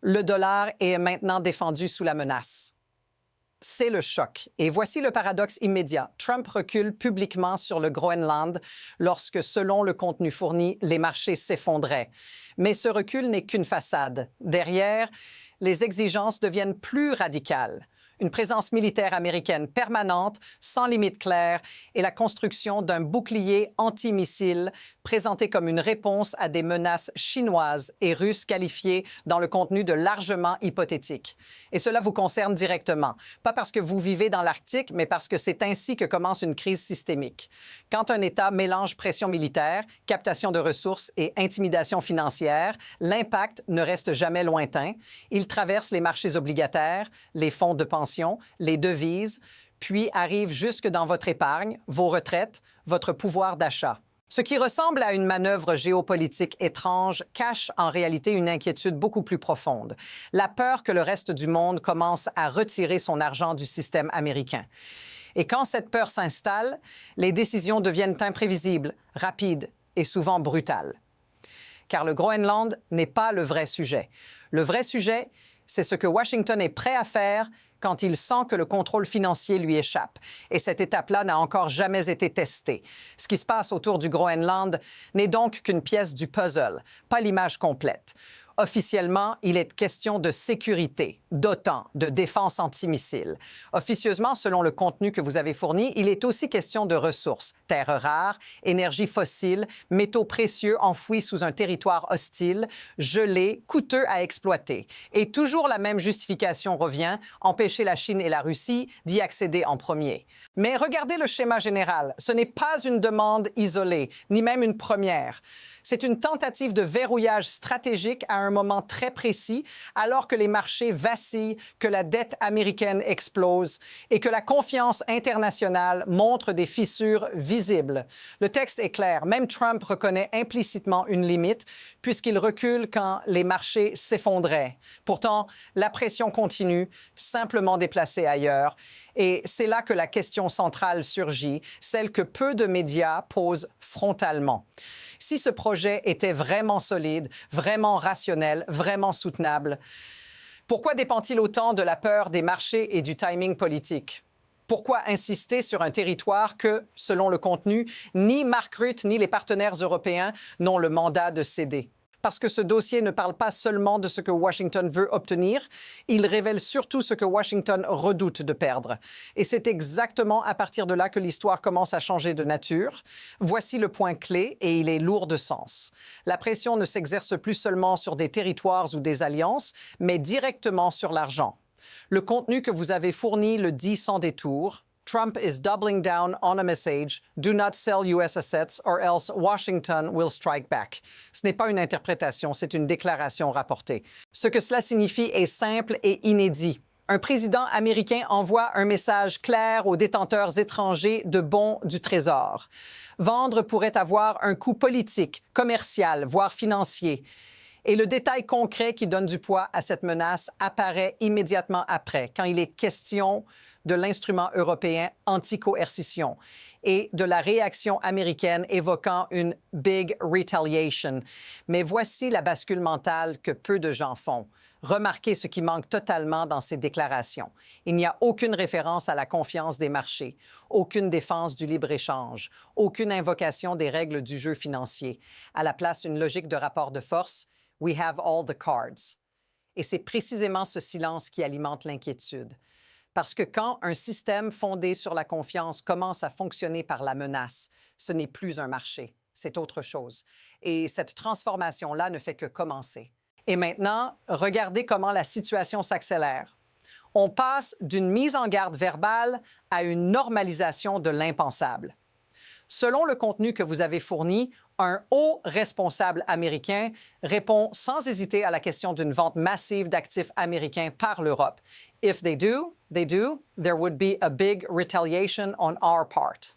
Le dollar est maintenant défendu sous la menace. C'est le choc. Et voici le paradoxe immédiat. Trump recule publiquement sur le Groenland lorsque, selon le contenu fourni, les marchés s'effondraient. Mais ce recul n'est qu'une façade. Derrière, les exigences deviennent plus radicales. Une présence militaire américaine permanente, sans limite claire, et la construction d'un bouclier antimissile présenté comme une réponse à des menaces chinoises et russes qualifiées dans le contenu de largement hypothétiques. Et cela vous concerne directement, pas parce que vous vivez dans l'Arctique, mais parce que c'est ainsi que commence une crise systémique. Quand un État mélange pression militaire, captation de ressources et intimidation financière, l'impact ne reste jamais lointain. Il traverse les marchés obligataires, les fonds de pension, les devises, puis arrive jusque dans votre épargne, vos retraites, votre pouvoir d'achat. Ce qui ressemble à une manœuvre géopolitique étrange cache en réalité une inquiétude beaucoup plus profonde. La peur que le reste du monde commence à retirer son argent du système américain. Et quand cette peur s'installe, les décisions deviennent imprévisibles, rapides et souvent brutales. Car le Groenland n'est pas le vrai sujet. Le vrai sujet, c'est ce que Washington est prêt à faire quand il sent que le contrôle financier lui échappe. Et cette étape-là n'a encore jamais été testée. Ce qui se passe autour du Groenland n'est donc qu'une pièce du puzzle, pas l'image complète. Officiellement, il est question de sécurité, d'OTAN, de défense antimissile. Officieusement, selon le contenu que vous avez fourni, il est aussi question de ressources, terres rares, énergie fossile, métaux précieux enfouis sous un territoire hostile, gelés, coûteux à exploiter. Et toujours la même justification revient, empêcher la Chine et la Russie d'y accéder en premier. Mais regardez le schéma général. Ce n'est pas une demande isolée, ni même une première. C'est une tentative de verrouillage stratégique à un moment très précis, alors que les marchés vacillent, que la dette américaine explose et que la confiance internationale montre des fissures visibles. Le texte est clair. Même Trump reconnaît implicitement une limite, puisqu'il recule quand les marchés s'effondraient. Pourtant, la pression continue, simplement déplacée ailleurs. Et c'est là que la question centrale surgit, celle que peu de médias posent frontalement. Si ce projet était vraiment solide, vraiment rationnel, vraiment soutenable, pourquoi dépend-il autant de la peur des marchés et du timing politique? Pourquoi insister sur un territoire que, selon le contenu, ni Mark Rutte ni les partenaires européens n'ont le mandat de céder? Parce que ce dossier ne parle pas seulement de ce que Washington veut obtenir, il révèle surtout ce que Washington redoute de perdre. Et c'est exactement à partir de là que l'histoire commence à changer de nature. Voici le point clé, et il est lourd de sens. La pression ne s'exerce plus seulement sur des territoires ou des alliances, mais directement sur l'argent. Le contenu que vous avez fourni le dit sans détour. Trump is doubling down on a message, do not sell US assets or else Washington will strike back. Ce n'est pas une interprétation, c'est une déclaration rapportée. Ce que cela signifie est simple et inédit. Un président américain envoie un message clair aux détenteurs étrangers de bons du Trésor. Vendre pourrait avoir un coût politique, commercial, voire financier. Et le détail concret qui donne du poids à cette menace apparaît immédiatement après, quand il est question de l'instrument européen anti-coercition et de la réaction américaine évoquant une « big retaliation ». Mais voici la bascule mentale que peu de gens font. Remarquez ce qui manque totalement dans ces déclarations. Il n'y a aucune référence à la confiance des marchés, aucune défense du libre-échange, aucune invocation des règles du jeu financier. À la place, une logique de rapport de force. We have all the cards. Et c'est précisément ce silence qui alimente l'inquiétude. Parce que quand un système fondé sur la confiance commence à fonctionner par la menace, ce n'est plus un marché, c'est autre chose. Et cette transformation-là ne fait que commencer. Et maintenant, regardez comment la situation s'accélère. On passe d'une mise en garde verbale à une normalisation de l'impensable. Selon le contenu que vous avez fourni, un haut responsable américain répond sans hésiter à la question d'une vente massive d'actifs américains par l'Europe. If they do, there would be a big retaliation on our part.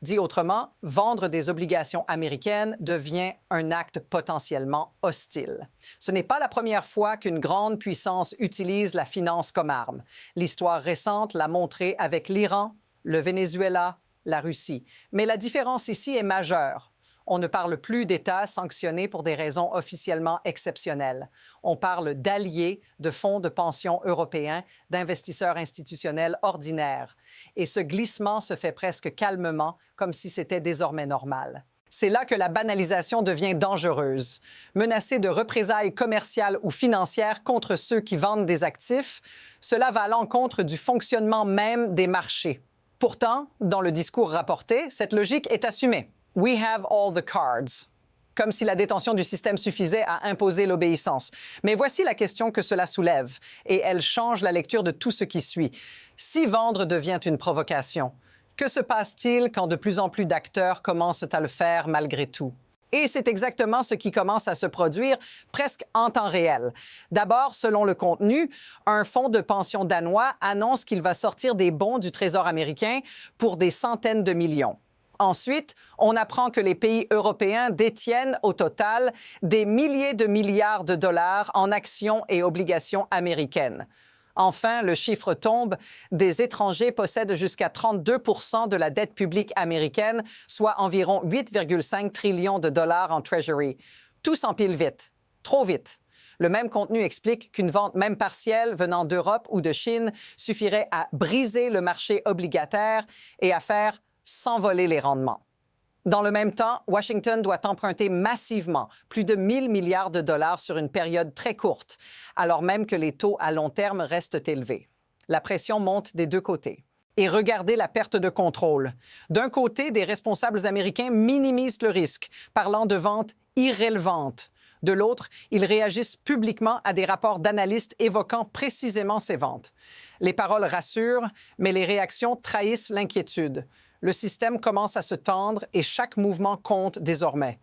Dit autrement, vendre des obligations américaines devient un acte potentiellement hostile. Ce n'est pas la première fois qu'une grande puissance utilise la finance comme arme. L'histoire récente l'a montré avec l'Iran, le Venezuela, la Russie. Mais la différence ici est majeure. On ne parle plus d'États sanctionnés pour des raisons officiellement exceptionnelles. On parle d'alliés, de fonds de pension européens, d'investisseurs institutionnels ordinaires. Et ce glissement se fait presque calmement, comme si c'était désormais normal. C'est là que la banalisation devient dangereuse. Menacer de représailles commerciales ou financières contre ceux qui vendent des actifs, cela va à l'encontre du fonctionnement même des marchés. Pourtant, dans le discours rapporté, cette logique est assumée. We have all the cards. Comme si la détention du système suffisait à imposer l'obéissance. Mais voici la question que cela soulève, et elle change la lecture de tout ce qui suit. Si vendre devient une provocation, que se passe-t-il quand de plus en plus d'acteurs commencent à le faire malgré tout? Et c'est exactement ce qui commence à se produire presque en temps réel. D'abord, selon le contenu, un fonds de pension danois annonce qu'il va sortir des bons du Trésor américain pour des centaines de millions. Ensuite, on apprend que les pays européens détiennent au total des milliers de milliards de dollars en actions et obligations américaines. Enfin, le chiffre tombe, des étrangers possèdent jusqu'à 32 % de la dette publique américaine, soit environ 8,5 trillions de dollars en Treasury. Tout s'empile vite, trop vite. Le même contenu explique qu'une vente même partielle venant d'Europe ou de Chine suffirait à briser le marché obligataire et à faire s'envoler les rendements. Dans le même temps, Washington doit emprunter massivement, plus de 1 000 milliards de dollars sur une période très courte, alors même que les taux à long terme restent élevés. La pression monte des deux côtés. Et regardez la perte de contrôle. D'un côté, des responsables américains minimisent le risque, parlant de ventes irrélevantes. De l'autre, ils réagissent publiquement à des rapports d'analystes évoquant précisément ces ventes. Les paroles rassurent, mais les réactions trahissent l'inquiétude. Le système commence à se tendre et chaque mouvement compte désormais.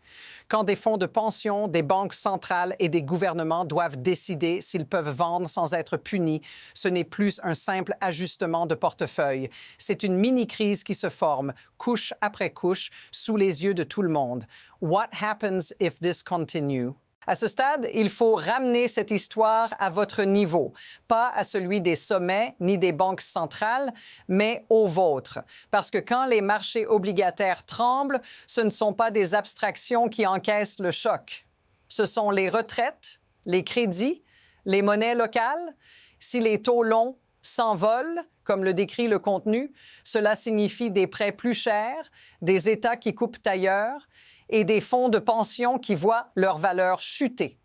Quand des fonds de pension, des banques centrales et des gouvernements doivent décider s'ils peuvent vendre sans être punis, ce n'est plus un simple ajustement de portefeuille. C'est une mini-crise qui se forme, couche après couche, sous les yeux de tout le monde. What happens if this continues? À ce stade, il faut ramener cette histoire à votre niveau, pas à celui des sommets ni des banques centrales, mais au vôtre. Parce que quand les marchés obligataires tremblent, ce ne sont pas des abstractions qui encaissent le choc. Ce sont les retraites, les crédits, les monnaies locales. Si les taux longs s'envolent, comme le décrit le contenu, cela signifie des prêts plus chers, des États qui coupent ailleurs et des fonds de pension qui voient leur valeur chuter.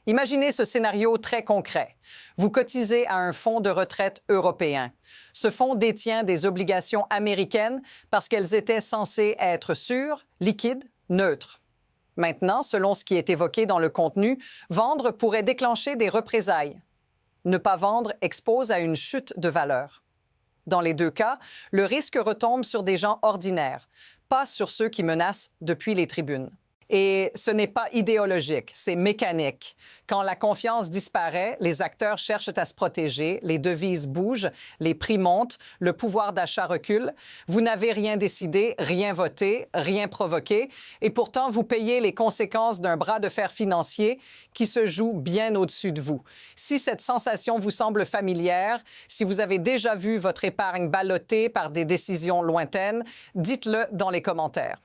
Imaginez ce scénario très concret. Vous cotisez à un fonds de retraite européen. Ce fonds détient des obligations américaines parce qu'elles étaient censées être sûres, liquides, neutres. Maintenant, selon ce qui est évoqué dans le contenu, vendre pourrait déclencher des représailles. Ne pas vendre expose à une chute de valeur. Dans les deux cas, le risque retombe sur des gens ordinaires, pas sur ceux qui menacent depuis les tribunes. Et ce n'est pas idéologique, c'est mécanique. Quand la confiance disparaît, les acteurs cherchent à se protéger, les devises bougent, les prix montent, le pouvoir d'achat recule. Vous n'avez rien décidé, rien voté, rien provoqué, et pourtant vous payez les conséquences d'un bras de fer financier qui se joue bien au-dessus de vous. Si cette sensation vous semble familière, si vous avez déjà vu votre épargne ballottée par des décisions lointaines, dites-le dans les commentaires.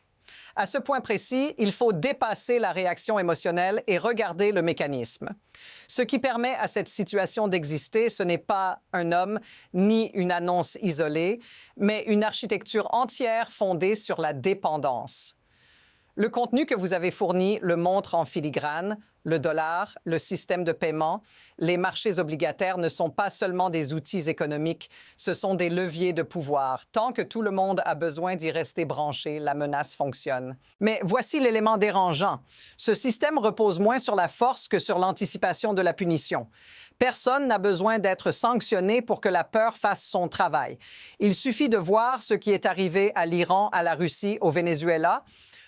À ce point précis, il faut dépasser la réaction émotionnelle et regarder le mécanisme. Ce qui permet à cette situation d'exister, ce n'est pas un homme ni une annonce isolée, mais une architecture entière fondée sur la dépendance. Le contenu que vous avez fourni le montre en filigrane. Le dollar, le système de paiement, les marchés obligataires ne sont pas seulement des outils économiques, ce sont des leviers de pouvoir. Tant que tout le monde a besoin d'y rester branché, la menace fonctionne. Mais voici l'élément dérangeant. Ce système repose moins sur la force que sur l'anticipation de la punition. Personne n'a besoin d'être sanctionné pour que la peur fasse son travail. Il suffit de voir ce qui est arrivé à l'Iran, à la Russie, au Venezuela.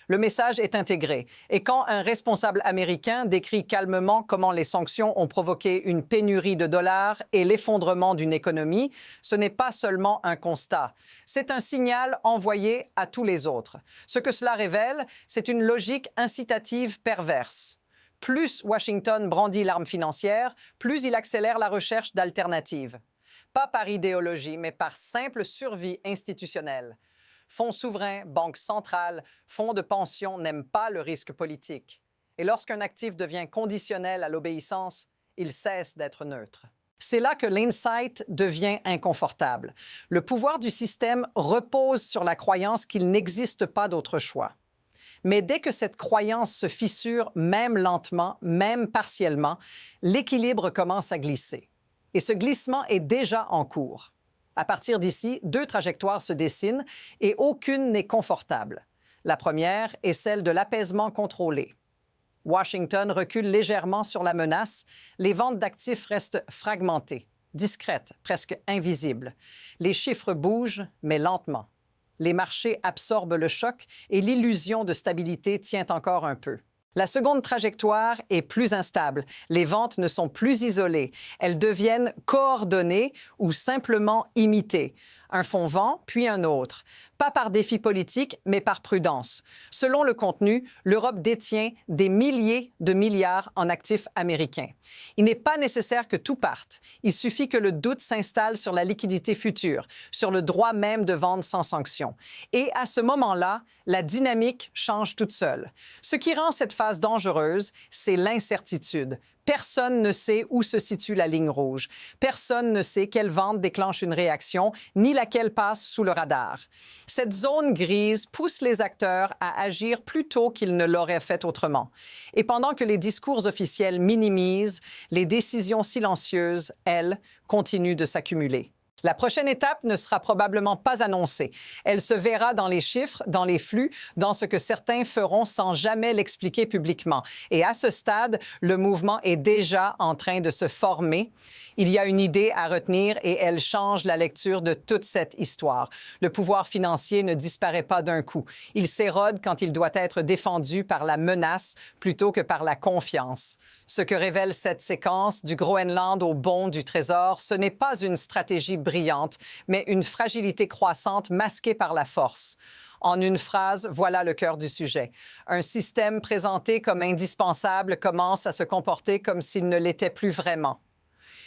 Le message est intégré. Et quand un responsable américain décrit calmement comment les sanctions ont provoqué une pénurie de dollars et l'effondrement d'une économie, ce n'est pas seulement un constat. C'est un signal envoyé à tous les autres. Ce que cela révèle, c'est une logique incitative perverse. Plus Washington brandit l'arme financière, plus il accélère la recherche d'alternatives. Pas par idéologie, mais par simple survie institutionnelle. Fonds souverains, banques centrales, fonds de pension n'aiment pas le risque politique. Et lorsqu'un actif devient conditionnel à l'obéissance, il cesse d'être neutre. C'est là que l'insight devient inconfortable. Le pouvoir du système repose sur la croyance qu'il n'existe pas d'autre choix. Mais dès que cette croyance se fissure, même lentement, même partiellement, l'équilibre commence à glisser. Et ce glissement est déjà en cours. À partir d'ici, deux trajectoires se dessinent et aucune n'est confortable. La première est celle de l'apaisement contrôlé. Washington recule légèrement sur la menace. Les ventes d'actifs restent fragmentées, discrètes, presque invisibles. Les chiffres bougent, mais lentement. Les marchés absorbent le choc et l'illusion de stabilité tient encore un peu. La seconde trajectoire est plus instable. Les ventes ne sont plus isolées. Elles deviennent coordonnées ou simplement imitées. Un fonds vend, puis un autre. Pas par défi politique, mais par prudence. Selon le contenu, l'Europe détient des milliers de milliards en actifs américains. Il n'est pas nécessaire que tout parte. Il suffit que le doute s'installe sur la liquidité future, sur le droit même de vendre sans sanction. Et à ce moment-là, la dynamique change toute seule. Ce qui rend cette phase dangereuse, c'est l'incertitude. Personne ne sait où se situe la ligne rouge. Personne ne sait quelle vente déclenche une réaction, ni laquelle passe sous le radar. Cette zone grise pousse les acteurs à agir plus tôt qu'ils ne l'auraient fait autrement. Et pendant que les discours officiels minimisent, les décisions silencieuses, elles, continuent de s'accumuler. La prochaine étape ne sera probablement pas annoncée. Elle se verra dans les chiffres, dans les flux, dans ce que certains feront sans jamais l'expliquer publiquement. Et à ce stade, le mouvement est déjà en train de se former. Il y a une idée à retenir et elle change la lecture de toute cette histoire. Le pouvoir financier ne disparaît pas d'un coup. Il s'érode quand il doit être défendu par la menace plutôt que par la confiance. Ce que révèle cette séquence du Groenland au bond du Trésor, ce n'est pas une stratégie brillante, mais une fragilité croissante masquée par la force. En une phrase, voilà le cœur du sujet. Un système présenté comme indispensable commence à se comporter comme s'il ne l'était plus vraiment.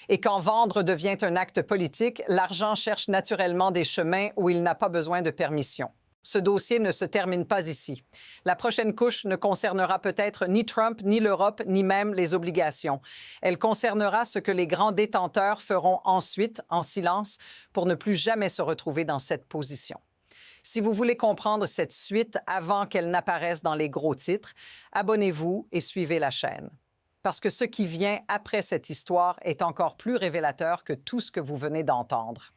Et quand vendre devient un acte politique, l'argent cherche naturellement des chemins où il n'a pas besoin de permission. Ce dossier ne se termine pas ici. La prochaine couche ne concernera peut-être ni Trump, ni l'Europe, ni même les obligations. Elle concernera ce que les grands détenteurs feront ensuite, en silence, pour ne plus jamais se retrouver dans cette position. Si vous voulez comprendre cette suite avant qu'elle n'apparaisse dans les gros titres, abonnez-vous et suivez la chaîne. Parce que ce qui vient après cette histoire est encore plus révélateur que tout ce que vous venez d'entendre.